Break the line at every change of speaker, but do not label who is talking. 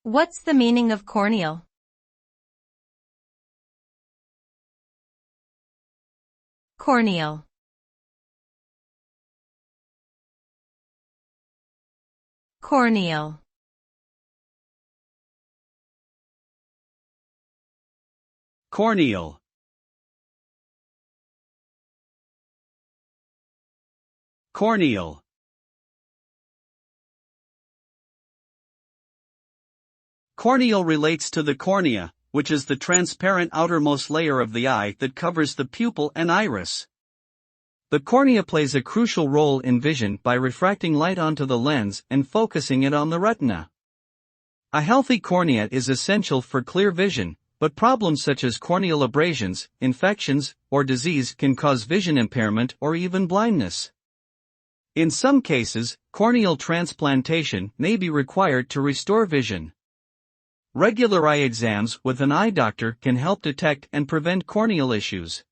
What's the meaning of corneal? Corneal. Corneal.
Corneal. Corneal. Corneal relates to the cornea, which is the transparent outermost layer of the eye that covers the pupil and iris. The cornea plays a crucial role in vision by refracting light onto the lens and focusing it on the retina. A healthy cornea is essential for clear vision, but problems such as corneal abrasions, infections, or disease can cause vision impairment or even blindness. In some cases, corneal transplantation may be required to restore vision. Regular eye exams with an eye doctor can help detect and prevent corneal issues.